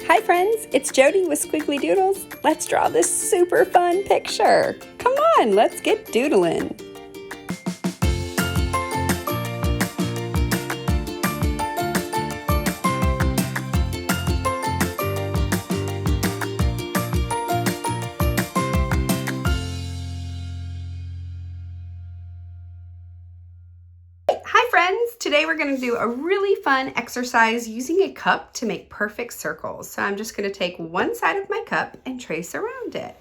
Hi friends, it's Jody with Squiggly Doodles. Let's draw this super fun picture. Come on, let's get doodling. Hi friends, today we're going to do a really fun exercise using a cup to make perfect circles. So I'm just going to take one side of my cup and trace around it.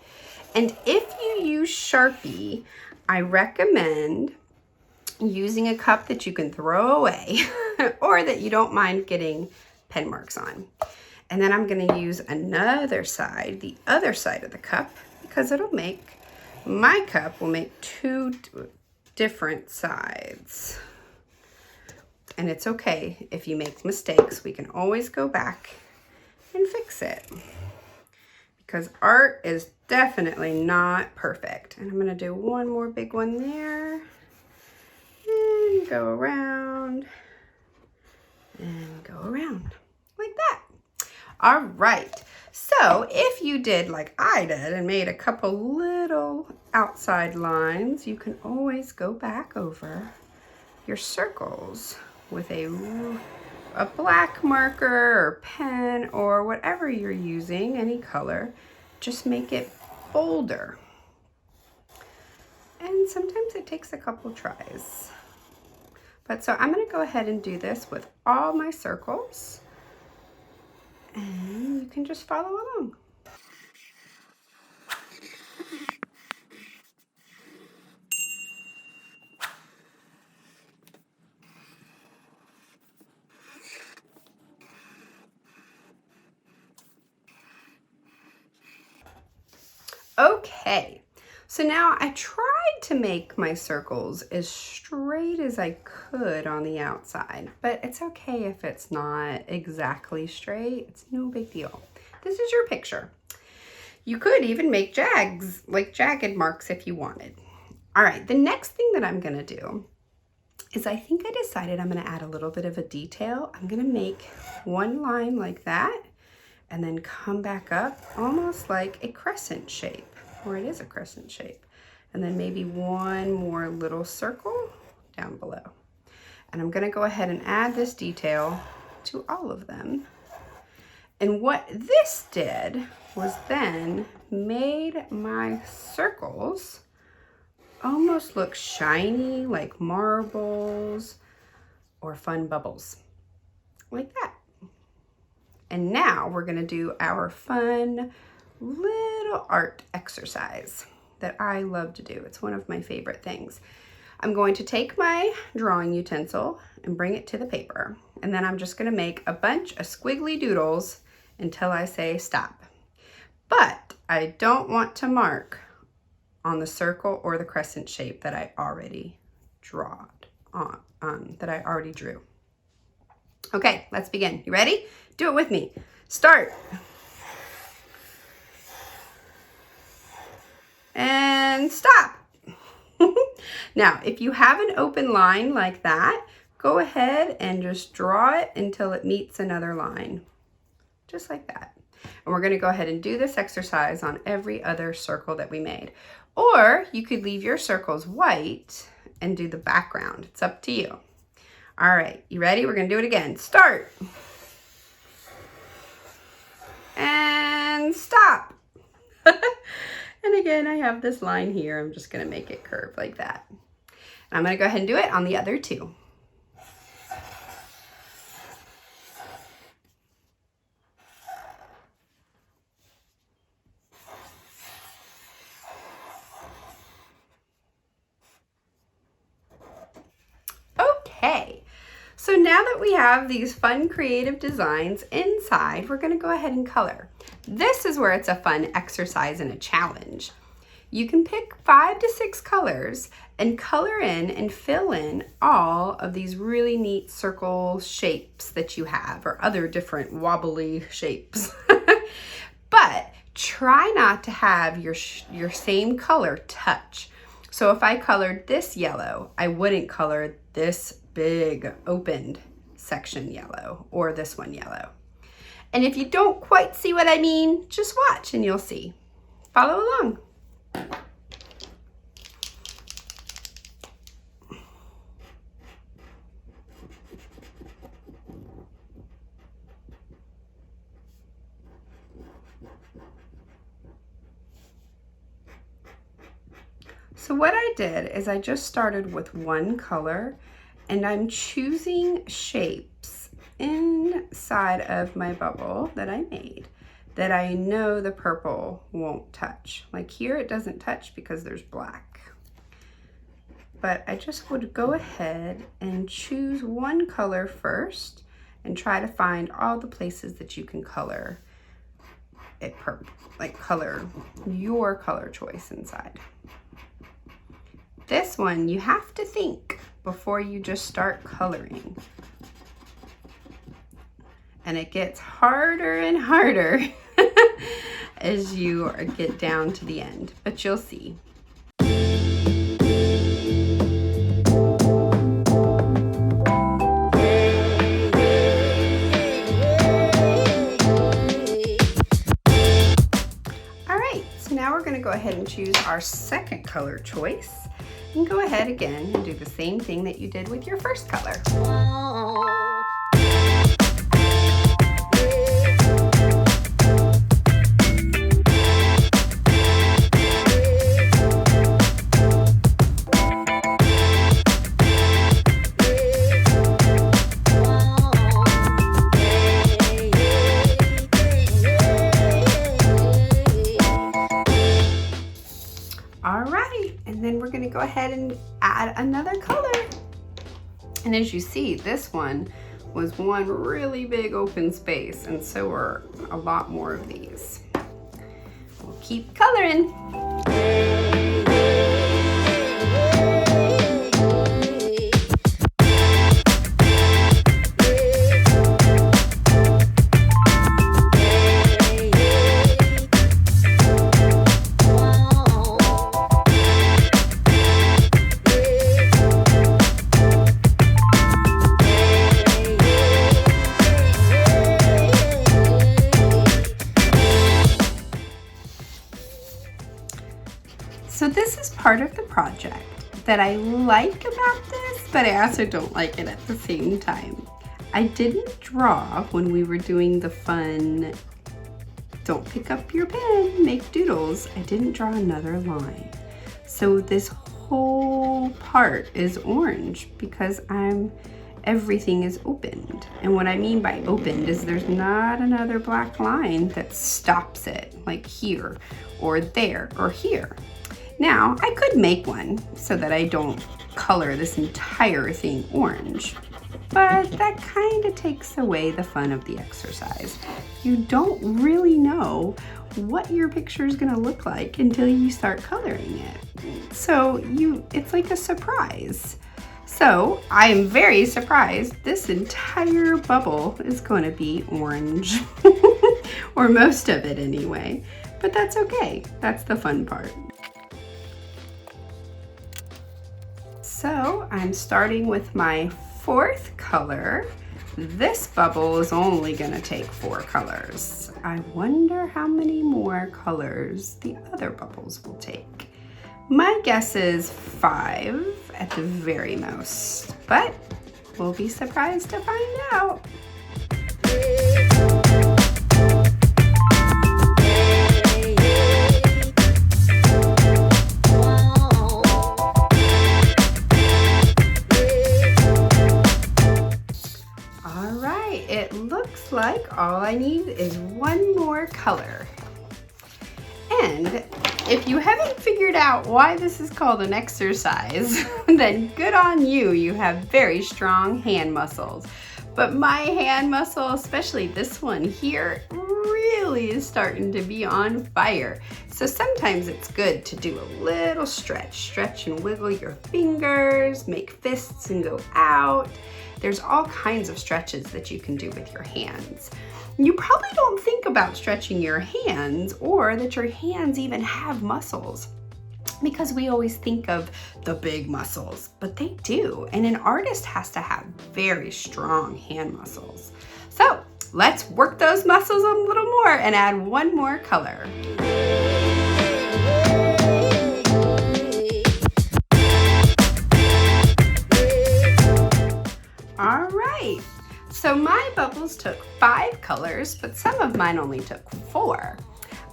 And if you use Sharpie, I recommend using a cup that you can throw away or that you don't mind getting pen marks on. And then I'm going to use another side, the other side of the cup, because my cup will make two different sides. And it's okay if you make mistakes. We can always go back and fix it, because art is definitely not perfect. And I'm going to do one more big one there and go around and go around like that. All right. So if you did like I did and made a couple little outside lines, you can always go back over your circles with a black marker or pen or whatever you're using, any color. Just make it bolder. And sometimes it takes a couple tries. But so I'm going to go ahead and do this with all my circles. And you can just follow along. Okay, so now I tried to make my circles as straight as I could on the outside, but it's okay if it's not exactly straight. It's no big deal. This is your picture. You could even make jagged marks if you wanted. All right, the next thing that I'm gonna do is I think I decided I'm gonna add a little bit of a detail. I'm gonna make one line like that and then come back up almost like a crescent shape, or it is a crescent shape. And then maybe one more little circle down below. And I'm gonna go ahead and add this detail to all of them. And what this did was then made my circles almost look shiny, like marbles or fun bubbles, like that. And now we're gonna do our fun little art exercise that I love to do. It's one of my favorite things. I'm going to take my drawing utensil and bring it to the paper. And then I'm just gonna make a bunch of squiggly doodles until I say stop. But I don't want to mark on the circle or the crescent shape that I already drew. Okay, let's begin. You ready? Do it with me. Start. And stop. Now, if you have an open line like that, go ahead and just draw it until it meets another line. Just like that. And we're going to go ahead and do this exercise on every other circle that we made. Or you could leave your circles white and do the background. It's up to you. All right, you ready? We're going to do it again. Start. And stop. And again, I have this line here. I'm just going to make it curve like that. And I'm going to go ahead and do it on the other two. Okay. So now that we have these fun creative designs inside, we're going to go ahead and color. This is where it's a fun exercise and a challenge. You can pick 5 to 6 colors and color in and fill in all of these really neat circle shapes that you have, or other different wobbly shapes. But try not to have your same color touch. So if I colored this yellow, I wouldn't color this big opened section yellow or this one yellow. And if you don't quite see what I mean, just watch and you'll see. Follow along. So what I did is I just started with one color, and I'm choosing shapes inside of my bubble that I made that I know the purple won't touch. Like here it doesn't touch because there's black. But I just would go ahead and choose one color first and try to find all the places that you can color it purple, like color your color choice inside. This one, you have to think before you just start coloring. And it gets harder and harder as you get down to the end, but you'll see. All right, so now we're gonna go ahead and choose our second color choice. And go ahead again and do the same thing that you did with your first color. And then we're gonna go ahead and add another color. And as you see, this one was one really big open space, and so are a lot more of these. We'll keep coloring. So this is part of the project that I like about this, but I also don't like it at the same time. I didn't draw when we were doing the fun, don't pick up your pen, make doodles. I didn't draw another line. So this whole part is orange because everything is opened. And what I mean by opened is there's not another black line that stops it, like here or there or here. Now, I could make one so that I don't color this entire thing orange, but that kind of takes away the fun of the exercise. You don't really know what your picture is gonna look like until you start coloring it. So it's like a surprise. So I am very surprised this entire bubble is gonna be orange, or most of it anyway, but that's okay. That's the fun part. So I'm starting with my fourth color. This bubble is only gonna take 4 colors. I wonder how many more colors the other bubbles will take. My guess is 5 at the very most, but we'll be surprised to find out. It looks like all I need is one more color. And if you haven't figured out why this is called an exercise, then good on you. You have very strong hand muscles. But my hand muscle, especially this one here, really is starting to be on fire. So sometimes it's good to do a little stretch. Stretch and wiggle your fingers, make fists and go out. There's all kinds of stretches that you can do with your hands. You probably don't think about stretching your hands or that your hands even have muscles, because we always think of the big muscles, but they do. And an artist has to have very strong hand muscles. So let's work those muscles a little more and add one more color. All right, so my bubbles took 5 colors, but some of mine only took 4.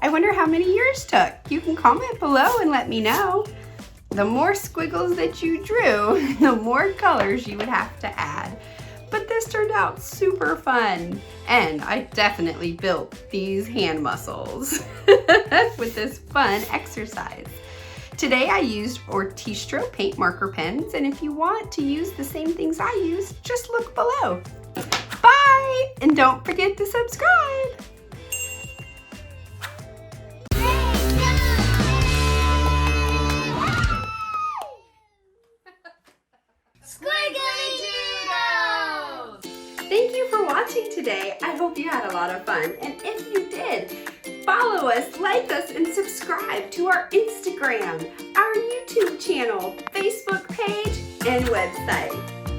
I wonder how many yours took. You can comment below and let me know. The more squiggles that you drew, the more colors you would have to add. But this turned out super fun. And I definitely built these hand muscles with this fun exercise. Today I used Artistro paint marker pens, and if you want to use the same things I use, just look below. Bye! And don't forget to subscribe! Squiggly Doodles! Thank you for watching today. I hope you had a lot of fun. And if you did, follow us, like us, and subscribe to our Instagram, our YouTube channel, Facebook page, and website.